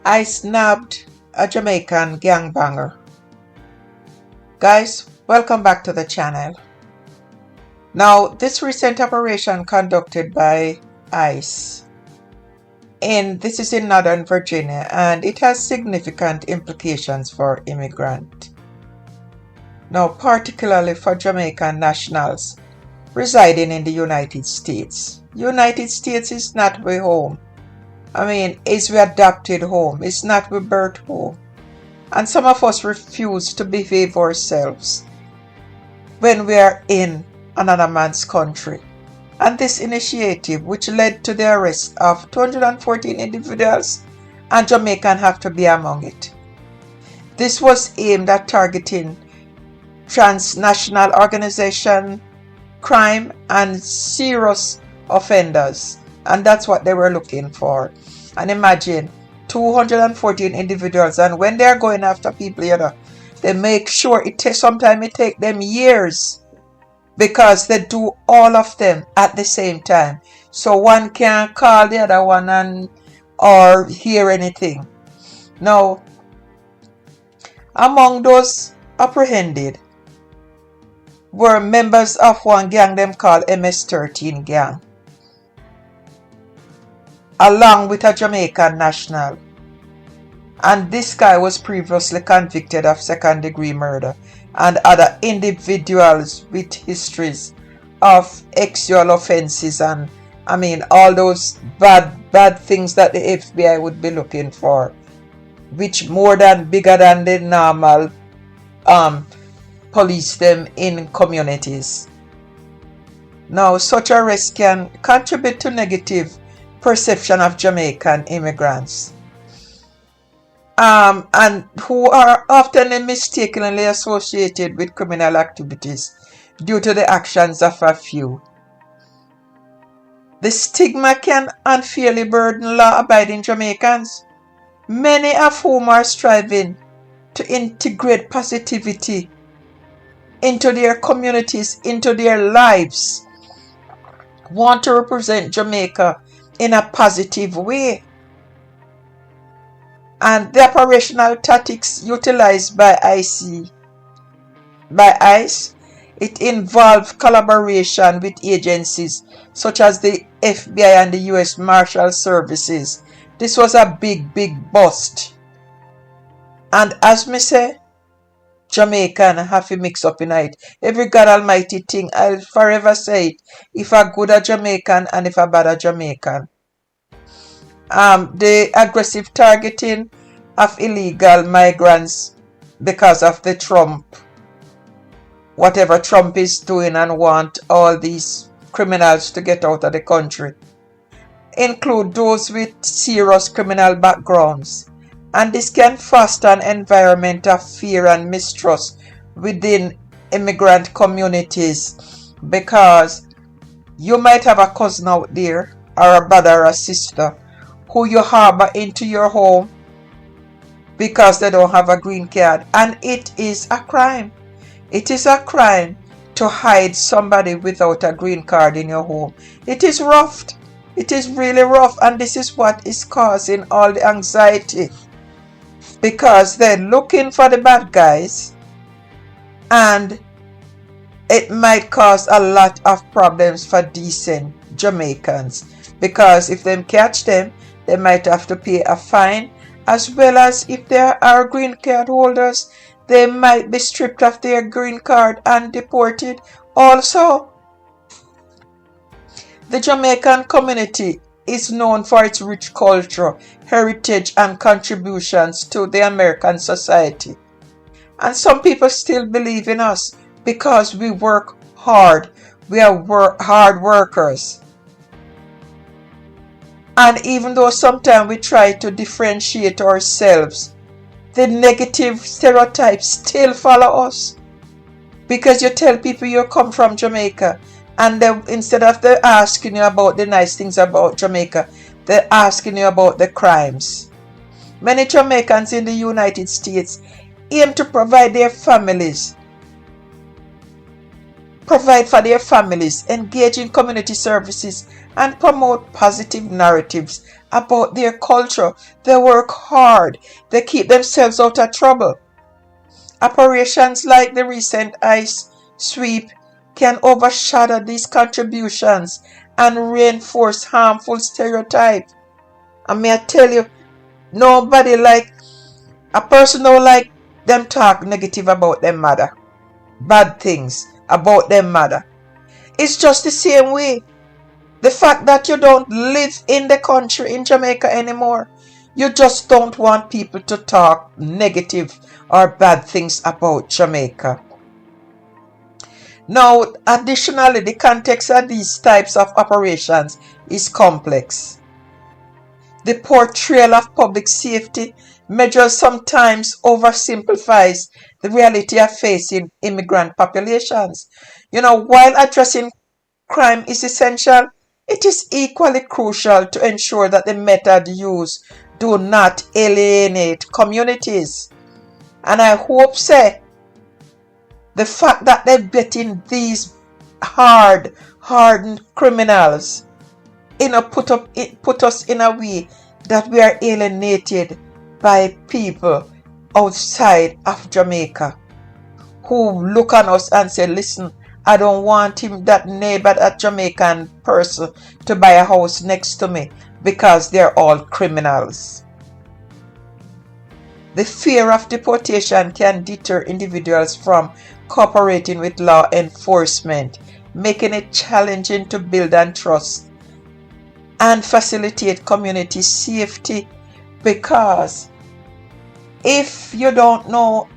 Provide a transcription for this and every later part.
I snapped a Jamaican gangbanger. Guys, welcome back to the channel. Now, this recent operation conducted by ICE, and this is in Northern Virginia, and it has significant implications for immigrants. Now, particularly for Jamaican nationals residing in the United States. United States is not our home. It's we adopted home. It's not we birth home. And some of us refuse to behave ourselves when we are in another man's country. And this initiative, which led to the arrest of 214 individuals, and Jamaican have to be among it. This was aimed at targeting transnational organization, crime, and serious offenders. And that's what they were looking for. And imagine 214 individuals, and when they're going after people, they make sure sometimes it takes them years, because they do all of them at the same time. So one can't call the other one or hear anything. Now, among those apprehended were members of one gang them called MS-13 gang, along with a Jamaican national. And this guy was previously convicted of second-degree murder and other individuals with histories of sexual offenses and all those bad things that the FBI would be looking for, which bigger than the normal police them in communities. Now, such arrests can contribute to negative perception of Jamaican immigrants, and who are often mistakenly associated with criminal activities due to the actions of a few. The stigma can unfairly burden law-abiding Jamaicans, many of whom are striving to integrate positivity into their communities, into their lives, want to represent Jamaica in a positive way. And the operational tactics utilized by ICE, it involved collaboration with agencies such as the FBI and the US Marshal Services. This was a big bust. And as me say, Jamaican have to mix up in it. Every God Almighty thing, I'll forever say it. If a good a Jamaican and if a bad a Jamaican. The aggressive targeting of illegal migrants because of the Trump, whatever Trump is doing, and want all these criminals to get out of the country, include those with serious criminal backgrounds. And this can foster an environment of fear and mistrust within immigrant communities, because you might have a cousin out there, or a brother or a sister, who you harbor into your home because they don't have a green card. And it is a crime. It is a crime to hide somebody without a green card in your home. It is rough. It is really rough. And this is what is causing all the anxiety, because they're looking for the bad guys, and it might cause a lot of problems for decent Jamaicans, because if they catch them, they might have to pay a fine, as well as if there are green card holders, they might be stripped of their green card and deported also. The Jamaican community is known for its rich culture, heritage, and contributions to the American society. And some people still believe in us because we work hard. We are hard workers. And even though sometimes we try to differentiate ourselves, the negative stereotypes still follow us. Because you tell people you come from Jamaica, and instead of they asking you about the nice things about Jamaica, they're asking you about the crimes. Many Jamaicans in the United States aim to provide their families provide for their families, engage in community services, and promote positive narratives about their culture. They work hard. They keep themselves out of trouble. Operations like the recent ICE sweep can overshadow these contributions and reinforce harmful stereotypes. And may I tell you, nobody like a person don't like them talk negative about them mother. Bad things about them mother. It's just the same way. The fact that you don't live in the country in Jamaica anymore, you just don't want people to talk negative or bad things about Jamaica. Now, additionally, the context of these types of operations is complex. The portrayal of public safety measures sometimes oversimplifies the reality of facing immigrant populations. While addressing crime is essential, it is equally crucial to ensure that the method used do not alienate communities. And I hope, say, the fact that they're getting these hardened criminals, put us in a way that we are alienated by people outside of Jamaica who look on us and say, listen, I don't want that neighbor, that Jamaican person, to buy a house next to me because they're all criminals. The fear of deportation can deter individuals from cooperating with law enforcement, making it challenging to build and trust and facilitate community safety, because if you don't know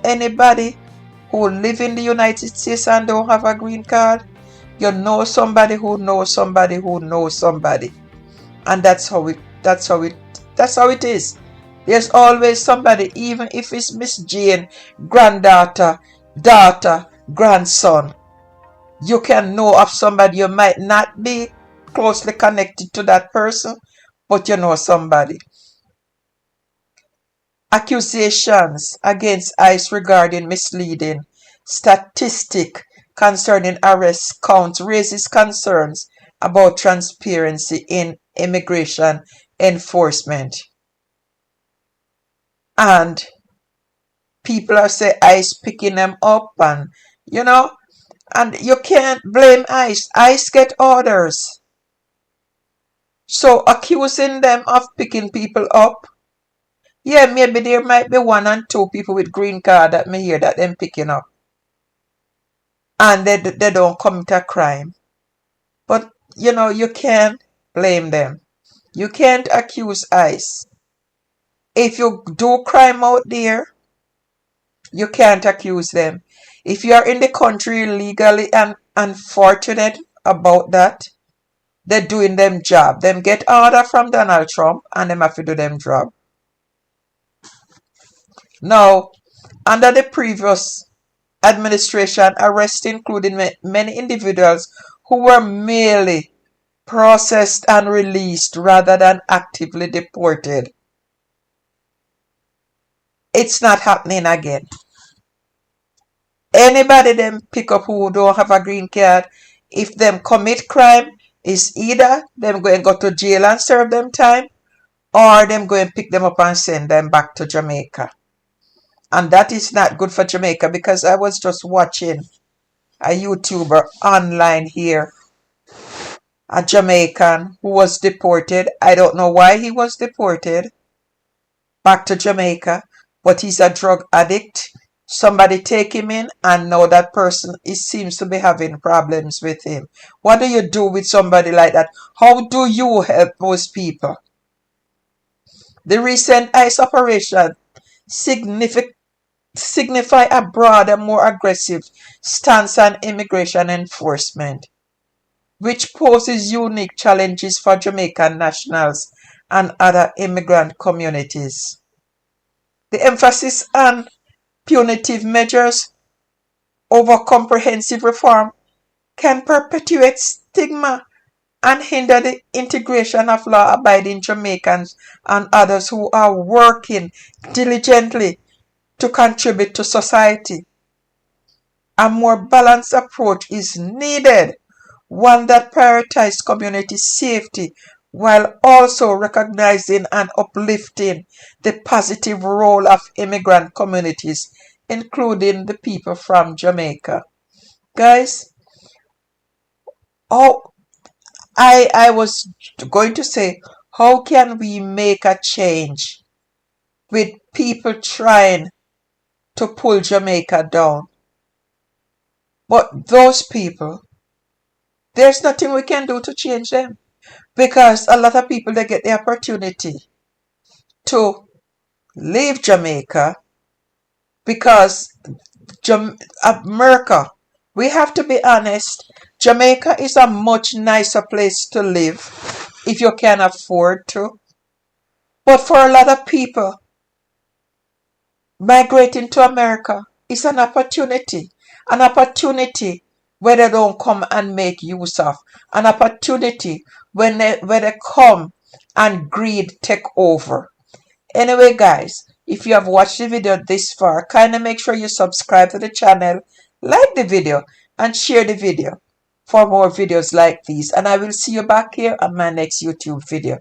anybody who live in the United States and don't have a green card, you know somebody who knows somebody who knows somebody. And that's how it is. There's always somebody, even if it's Miss Jane, granddaughter, daughter, grandson. You can know of somebody. You might not be closely connected to that person, but you know somebody. Accusations against ICE regarding misleading statistic concerning arrest counts raises concerns about transparency in immigration enforcement. And people are saying ICE picking them up, and and you can't blame ICE. ICE get orders. So accusing them of picking people up, yeah, maybe there might be 1 and 2 people with green card that may hear that them picking up, and they don't commit a crime. But you can't blame them. You can't accuse ICE. If you do crime out there, you can't accuse them. If you are in the country legally and unfortunate about that, they're doing them job. Them get order from Donald Trump and them have to do them job. Now, under the previous administration, arrests included many individuals who were merely processed and released rather than actively deported. It's not happening again. Anybody them pick up who don't have a green card, if them commit crime, is either them going to go to jail and serve them time, or them going to pick them up and send them back to Jamaica. And that is not good for Jamaica, because I was just watching a YouTuber online here, a Jamaican who was deported. I don't know why he was deported back to Jamaica, but he's a drug addict. Somebody take him in, and now that person seems to be having problems with him. What do you do with somebody like that? How do you help those people? The recent ICE operation signify a broader, more aggressive stance on immigration enforcement, which poses unique challenges for Jamaican nationals and other immigrant communities. The emphasis on punitive measures over comprehensive reform can perpetuate stigma and hinder the integration of law-abiding Jamaicans and others who are working diligently to contribute to society. A more balanced approach is needed, one that prioritizes community safety while also recognizing and uplifting the positive role of immigrant communities, including the people from Jamaica. Guys, oh, I was going to say, how can we make a change with people trying to pull Jamaica down? But those people, there's nothing we can do to change them, because a lot of people, they get the opportunity to leave Jamaica because America, we have to be honest, Jamaica is a much nicer place to live if you can afford to. But for a lot of people, migrating to America is an opportunity where they don't come and make use of, an opportunity where they come and greed take over. Anyway, guys, if you have watched the video this far, kindly make sure you subscribe to the channel, like the video, and share the video for more videos like these. And I will see you back here on my next YouTube video.